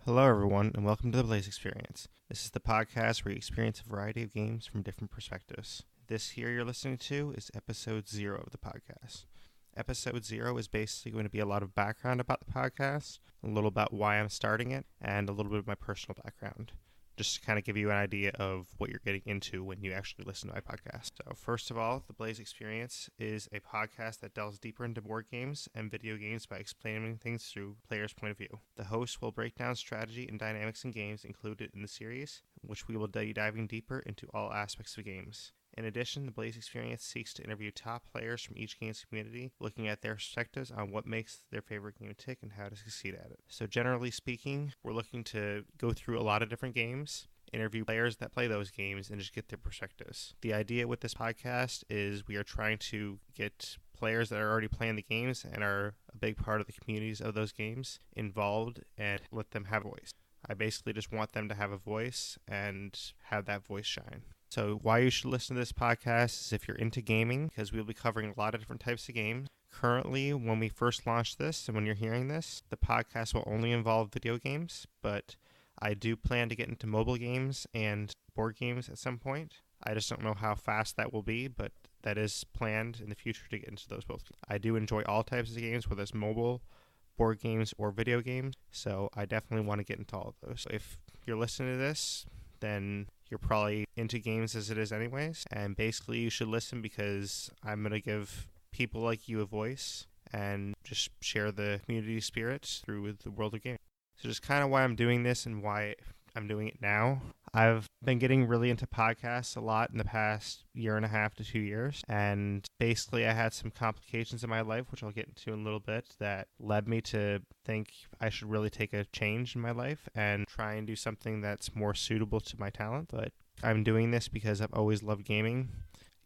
Hello, everyone, and welcome to the Blaise XPerience. This is the podcast where you experience a variety of games from different perspectives. This here you're listening to is episode 0 of the podcast. Episode 0 is basically going to be a lot of background about the podcast, a little about why I'm starting it, and a little bit of my personal background, just to kind of give you an idea of what you're getting into when you actually listen to my podcast. So first of all, the Blaise XPerience is a podcast that delves deeper into board games and video games by explaining things through players' point of view. The host will break down strategy and dynamics in games included in the series, which we will be diving deeper into all aspects of games. In addition, the Blaise XPerience seeks to interview top players from each game's community, looking at their perspectives on what makes their favorite game tick and how to succeed at it. So generally speaking, we're looking to go through a lot of different games, interview players that play those games, and just get their perspectives. The idea with this podcast is we are trying to get players that are already playing the games and are a big part of the communities of those games involved and let them have a voice. I basically just want them to have a voice and have that voice shine. So why you should listen to this podcast is if you're into gaming, because we'll be covering a lot of different types of games. Currently, when we first launched this and when you're hearing this, the podcast will only involve video games, but I do plan to get into mobile games and board games at some point. I just don't know how fast that will be, but that is planned in the future to get into those both. I do enjoy all types of games, whether it's mobile, board games, or video games, so I definitely want to get into all of those. So if you're listening to this, then you're probably into games as it is anyways, and basically you should listen because I'm going to give people like you a voice and just share the community spirit through the world of gaming. So just kind of why I'm doing this and why I'm doing it now. I've been getting really into podcasts a lot in the past year and a half to 2 years, and basically I had some complications in my life, which I'll get into in a little bit, that led me to think I should really take a change in my life and try and do something that's more suitable to my talent. But I'm doing this because I've always loved gaming.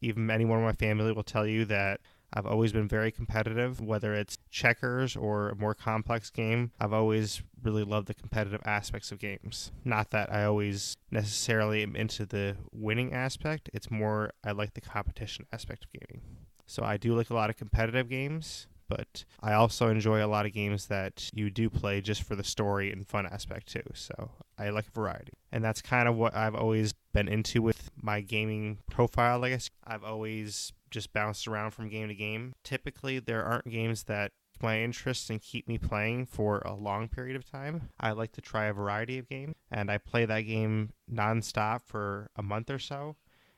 Even anyone in my family will tell you that I've always been very competitive, whether it's checkers or a more complex game. I've always really loved the competitive aspects of games. Not that I always necessarily am into the winning aspect. It's more I like the competition aspect of gaming. So I do like a lot of competitive games, but I also enjoy a lot of games that you do play just for the story and fun aspect too. So I like variety. And that's kind of what I've always been into with my gaming profile, I guess. I've always just bounced around from game to game. Typically, there aren't games that my interest and keep me playing for a long period of time. I like to try a variety of games, and I play that game nonstop for a month or so,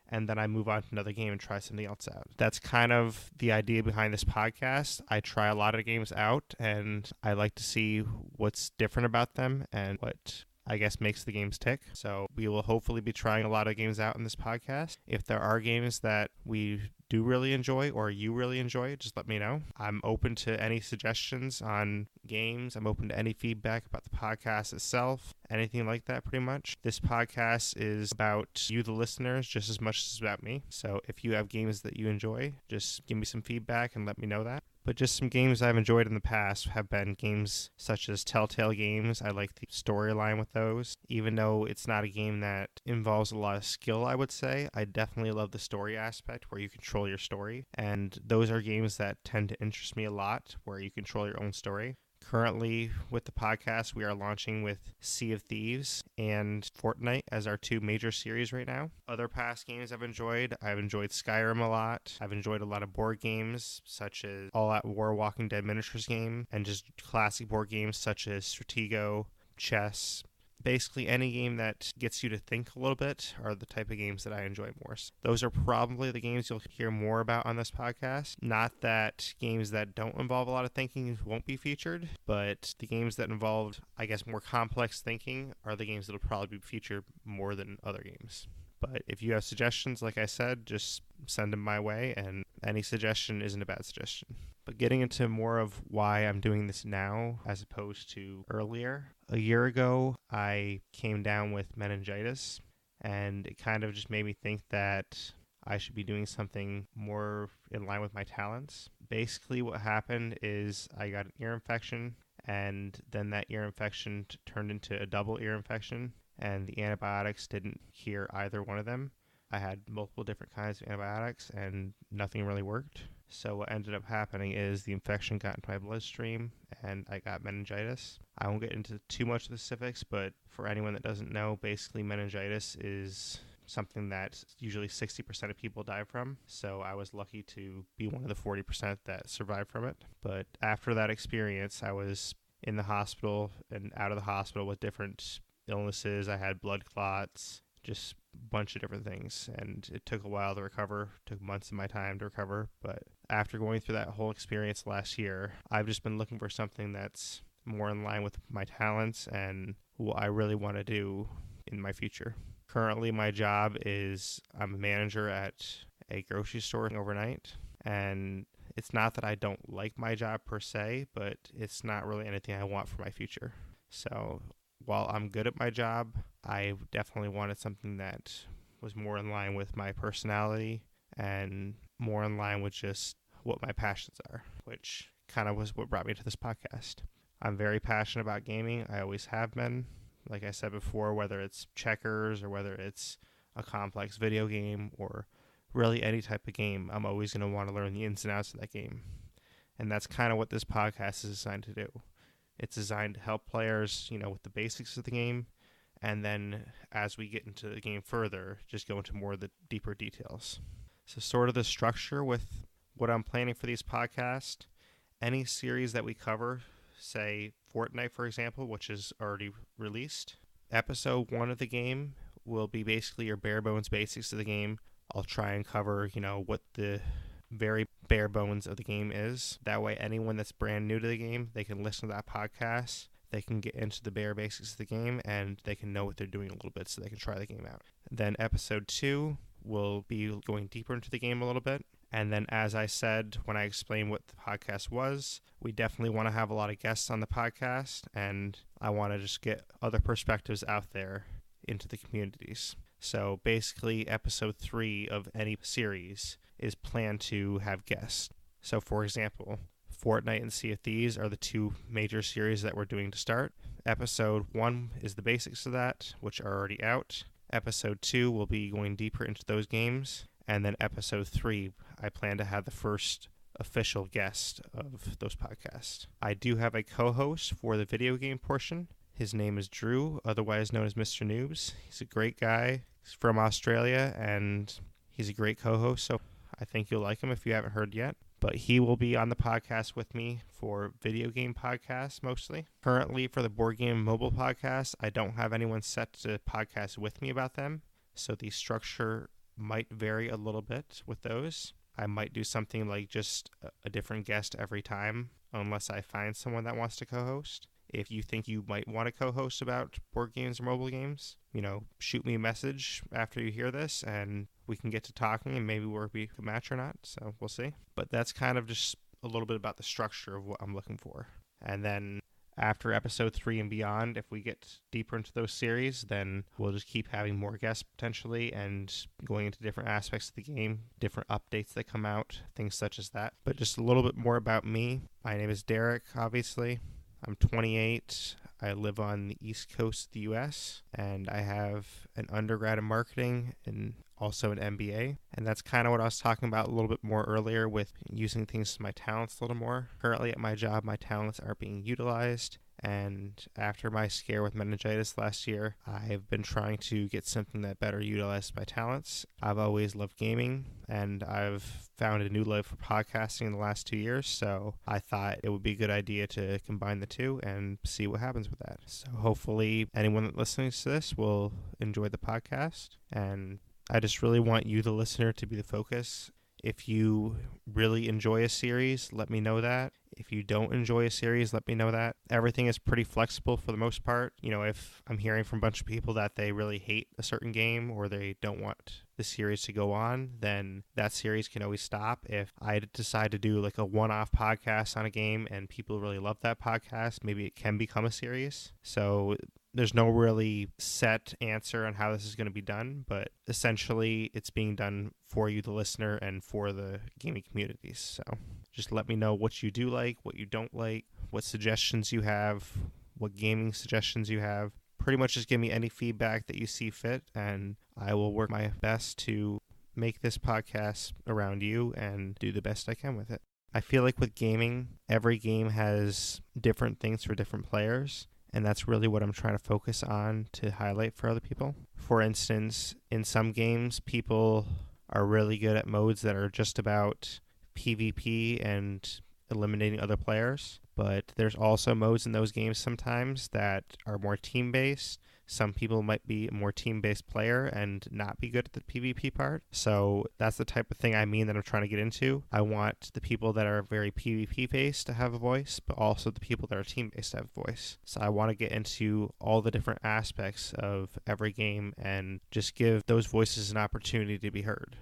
and then I move on to another game and try something else out. That's kind of the idea behind this podcast. I try a lot of games out, and I like to see what's different about them and what I guess makes the games tick. So we will hopefully be trying a lot of games out in this podcast. If there are games that we do really enjoy or you really enjoy, just let me know. I'm open to any suggestions on games. I'm open to any feedback about the podcast itself, anything like that pretty much. This podcast is about you, the listeners, just as much as it's about me. So if you have games that you enjoy, just give me some feedback and let me know that. But just some games I've enjoyed in the past have been games such as Telltale games. I like the storyline with those. Even though it's not a game that involves a lot of skill, I would say, I definitely love the story aspect where you control your story. And those are games that tend to interest me a lot, where you control your own story. Currently, with the podcast, we are launching with Sea of Thieves and Fortnite as our two major series right now. Other past games I've enjoyed Skyrim a lot. I've enjoyed a lot of board games, such as All Out War Walking Dead miniatures game, and just classic board games such as Stratego, chess. Basically, any game that gets you to think a little bit are the type of games that I enjoy more. So those are probably the games you'll hear more about on this podcast. Not that games that don't involve a lot of thinking won't be featured, but the games that involve, I guess, more complex thinking are the games that will probably be featured more than other games. But if you have suggestions, like I said, just send them my way, and any suggestion isn't a bad suggestion. But getting into more of why I'm doing this now as opposed to earlier. A year ago, I came down with meningitis, and it kind of just made me think that I should be doing something more in line with my talents. Basically, what happened is I got an ear infection, and then that ear infection turned into a double ear infection, and the antibiotics didn't cure either one of them. I had multiple different kinds of antibiotics and nothing really worked. So what ended up happening is the infection got into my bloodstream and I got meningitis. I won't get into too much of the specifics, but for anyone that doesn't know, basically meningitis is something that usually 60% of people die from. So I was lucky to be one of the 40% that survived from it. But after that experience, I was in the hospital and out of the hospital with different illnesses. I had blood clots, just a bunch of different things. And it took a while to recover, took months of my time to recover. But after going through that whole experience last year, I've just been looking for something that's more in line with my talents and what I really want to do in my future. Currently, my job is I'm a manager at a grocery store overnight, and it's not that I don't like my job per se, but it's not really anything I want for my future. So while I'm good at my job, I definitely wanted something that was more in line with my personality and more in line with just what my passions are, which kind of was what brought me to this podcast. I'm very passionate about gaming. I always have been. Like I said before, whether it's checkers or whether it's a complex video game or really any type of game, I'm always going to want to learn the ins and outs of that game. And that's kind of what this podcast is designed to do. It's designed to help players, with the basics of the game. And then as we get into the game further, just go into more of the deeper details. So sort of the structure with what I'm planning for these podcasts, any series that we cover, say Fortnite, for example, which is already released. Episode 1 of the game will be basically your bare bones basics of the game. I'll try and cover, what the very bare bones of the game is. That way, anyone that's brand new to the game, they can listen to that podcast. They can get into the bare basics of the game, and they can know what they're doing a little bit so they can try the game out. Then episode 2 will be going deeper into the game a little bit. And then, as I said, when I explained what the podcast was, we definitely want to have a lot of guests on the podcast, and I want to just get other perspectives out there into the communities. So basically, episode 3 of any series is planned to have guests. So for example, Fortnite and Sea of Thieves are the 2 major series that we're doing to start. Episode 1 is the basics of that, which are already out. Episode 2 will be going deeper into those games. And then episode 3, I plan to have the first official guest of those podcasts. I do have a co-host for the video game portion. His name is Drew, otherwise known as Mr. Noobs. He's a great guy. He's from Australia, and he's a great co-host, so I think you'll like him if you haven't heard yet. But he will be on the podcast with me for video game podcasts mostly. Currently, for the board game mobile podcast, I don't have anyone set to podcast with me about them, so the structure might vary a little bit with those. I might do something like just a different guest every time, unless I find someone that wants to co-host. If you think you might want to co-host about board games or mobile games, shoot me a message after you hear this, and we can get to talking, and maybe we'll be a match or not, so we'll see. But that's kind of just a little bit about the structure of what I'm looking for. And then after episode 3 and beyond, if we get deeper into those series, then we'll just keep having more guests potentially and going into different aspects of the game, different updates that come out, things such as that. But just a little bit more about me. My name is Derreck, obviously. I'm 28. I live on the East Coast of the U.S., and I have an undergrad in marketing and also an MBA. And that's kind of what I was talking about a little bit more earlier with using things to my talents a little more. Currently at my job, my talents aren't being utilized. And after my scare with meningitis last year, I've been trying to get something that better utilizes my talents. I've always loved gaming, and I've found a new love for podcasting in the last 2 years, so I thought it would be a good idea to combine the two and see what happens with that. So hopefully anyone that listens to this will enjoy the podcast, and I just really want you, the listener, to be the focus. If you really enjoy a series, let me know that. If you don't enjoy a series, let me know that. Everything is pretty flexible for the most part. If I'm hearing from a bunch of people that they really hate a certain game or they don't want the series to go on, then that series can always stop. If I decide to do like a one-off podcast on a game and people really love that podcast, maybe it can become a series. So there's no really set answer on how this is going to be done, but essentially it's being done for you, the listener, and for the gaming communities. So just let me know what you do like, what you don't like, what suggestions you have, what gaming suggestions you have. pretty much just give me any feedback that you see fit, and I will work my best to make this podcast around you and do the best I can with it. I feel like with gaming, every game has different things for different players, and that's really what I'm trying to focus on to highlight for other people. For instance, in some games, people are really good at modes that are just about PvP and eliminating other players, but there's also modes in those games sometimes that are more team-based. Some people might be a more team-based player and not be good at the PvP part. So that's the type of thing I mean that I'm trying to get into. I want the people that are very PvP-based to have a voice, but also the people that are team-based to have a voice. So I want to get into all the different aspects of every game and just give those voices an opportunity to be heard.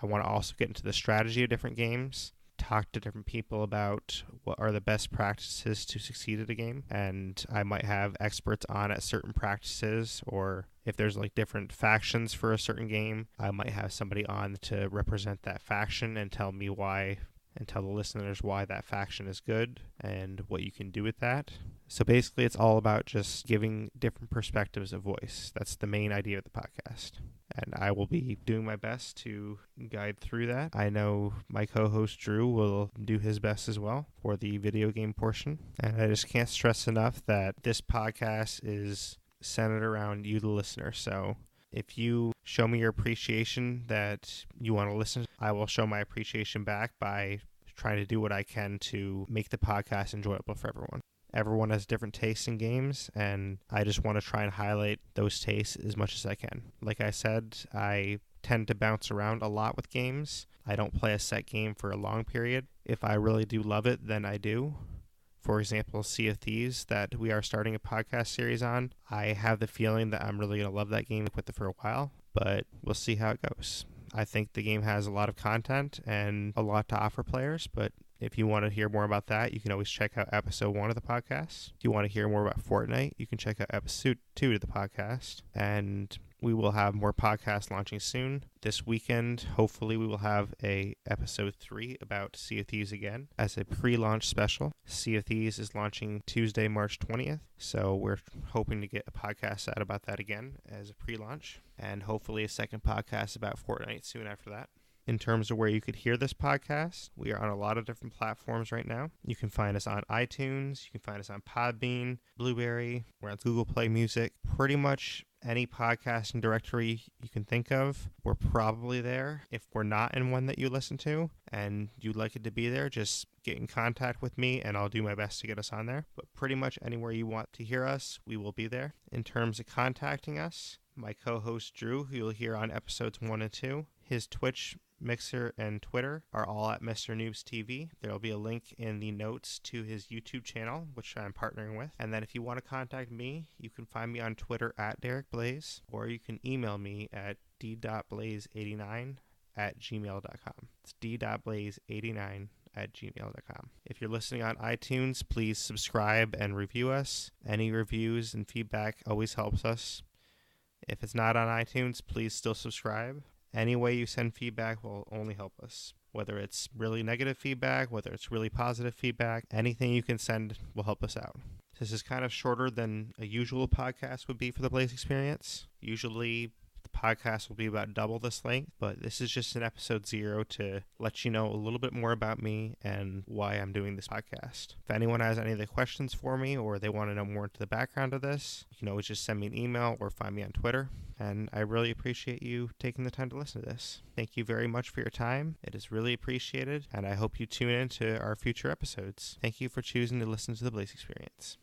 I want to also get into the strategy of different games, talk to different people about what are the best practices to succeed at a game, and I might have experts on at certain practices, or if there's like different factions for a certain game, I might have somebody on to represent that faction and tell me why, and tell the listeners why that faction is good and what you can do with that. So basically it's all about just giving different perspectives a voice. That's the main idea of the podcast. And I will be doing my best to guide through that. I know my co-host Drew will do his best as well for the video game portion. And I just can't stress enough that this podcast is centered around you, the listener. So if you show me your appreciation that you want to listen, I will show my appreciation back by trying to do what I can to make the podcast enjoyable for everyone. Everyone has different tastes in games, and I just want to try and highlight those tastes as much as I can. Like I said, I tend to bounce around a lot with games. I don't play a set game for a long period. If I really do love it, then I do. For example, Sea of Thieves, that we are starting a podcast series on. I have the feeling that I'm really going to love that game with it for a while, but we'll see how it goes. I think the game has a lot of content and a lot to offer players, but if you want to hear more about that, you can always check out episode 1 of the podcast. If you want to hear more about Fortnite, you can check out episode 2 of the podcast. And we will have more podcasts launching soon. This weekend, hopefully, we will have a episode 3 about Sea of Thieves again as a pre-launch special. Sea of Thieves is launching Tuesday, March 20th. So we're hoping to get a podcast out about that again as a pre-launch. And hopefully a second podcast about Fortnite soon after that. In terms of where you could hear this podcast, we are on a lot of different platforms right now. You can find us on iTunes, you can find us on Podbean, Blueberry, we're on Google Play Music. Pretty much any podcasting directory you can think of, we're probably there. If we're not in one that you listen to and you'd like it to be there, just get in contact with me and I'll do my best to get us on there. But pretty much anywhere you want to hear us, we will be there. In terms of contacting us, my co-host Drew, who you'll hear on episodes 1 and 2, his Twitch, Mixer, and Twitter are all at Mr. Noobs TV. There will be a link in the notes to his YouTube channel, which I'm partnering with. And then if you want to contact me, you can find me on Twitter at Derreck Blaise, or you can email me at d.blaise89@gmail.com. It's d.blaise89@gmail.com. If you're listening on iTunes, please subscribe and review us. Any reviews and feedback always helps us. If it's not on iTunes, please still subscribe. Any way you send feedback will only help us. Whether it's really negative feedback, whether it's really positive feedback, anything you can send will help us out. This is kind of shorter than a usual podcast would be for the Blaise XPerience. Usually the podcast will be about double this length, but this is just an episode 0 to let you know a little bit more about me and why I'm doing this podcast. If anyone has any other questions for me or they want to know more into the background of this, you can always just send me an email or find me on Twitter. And I really appreciate you taking the time to listen to this. Thank you very much for your time. It is really appreciated, and I hope you tune in to our future episodes. Thank you for choosing to listen to the Blaise XPerience.